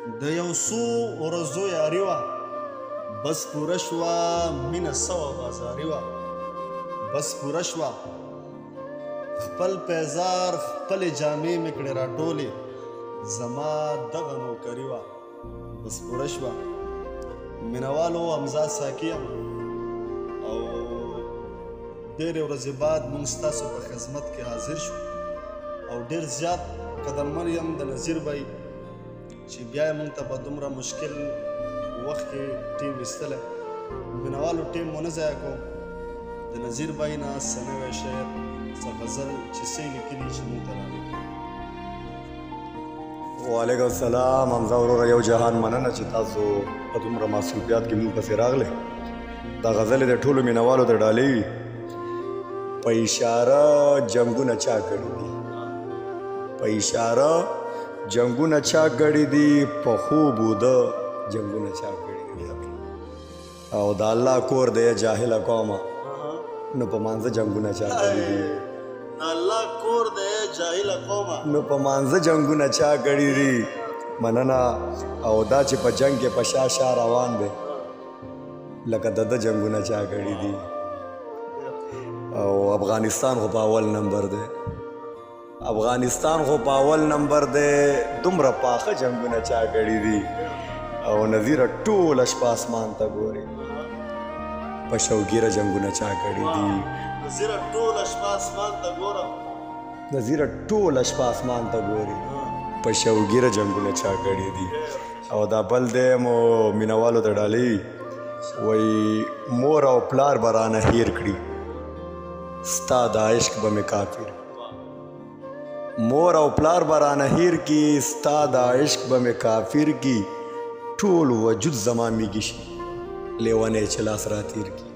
د یو څو ورځو یاري وه بس پوره شوه مینه سوه بازاري وه بس پوره شوه خپل پیزار خپلې جامې مې کړې راټولې زما دغه نوکري وه بس پوره شوه مینهوالو حمزه ساقي یم او ډېرې ورځې بعد موږ ستاسو په خدمت کې حاضر شو او ډېر زیات قدرمن یم د نظیر بھائی چې بیا یې موږ ته په دومره مشکل وخت کې ټیم ایستلی مینهوالو ټیم مو نه ضایع کوم د نظیر بھائی نه څه نوی شعر څه غزل چې څه یې لیکلي چې موږ ته راغلي وعلیکم السلام حمزه وروره یو جهان مننه چې تاسو په دومره مصروفیات کې موږ پسې راغلی دا غزلې د ټولو مینهوالو د ډالۍ وي په اشاره جنګونه چا کړي دي په اشاره جنګونه چا کړي دي په خوبو د جنګونه چا کړي دي او د الله کور دی جاهله قومه نو په مانځه جنګونه چا کړي دي د الله کور دی جاهله قومه نو په مانځه جنګونه چا کړي دي مننه او دا چې په جنګ کې په شا شا روان دی لکه د ده جنګونه چا کړي دي او افغانستان خو په اول نمبر دی افغانستان خو په اول نمبر دی دومره پاخه جنګونه چا کړي دي او نظیره ټوله شپه اسمان ته ګوري په شوګیره جنګونه چا کړي دي نظیره ټوله شپه اسمان ته ګورم نظیره ټوله شپه اسمان ته ګوري په شوګیره جنګونه چا کړي دي او دا بل دی مو مینهوالو ته ډالۍ وایي مور او پلار به رانه هیر کړي ستا د عشق به مې کافر مور او پلار به رانه هیر کی ستا د عشق به مې کافر کی ټول وجود زما میږي شي لیونی چې لاس راتیر کی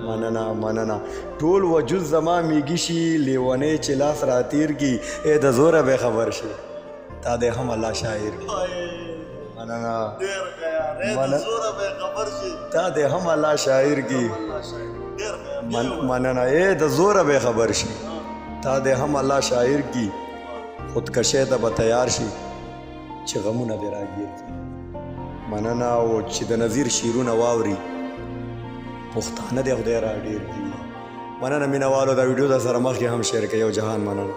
مننه مننه ټول وجود زما میږي شي لیونی چې لاس راتیر کی ای د زوره به خبر شي تا دې هم الله شاعر مننه تا دې هم الله شاعر کی مننه ای د زوره به خبر شي تا دې هم الله شاعر کی خودکشۍ ته به تیار شي چې غمونه دې راګیر کړي مننه او چې د نظیر شعرونه واوري پښتانه دې خدای را ډېر کړي مننه مینهوالو دا ویډیو در سره مخکې هم شیر کړئ یو جهان مننه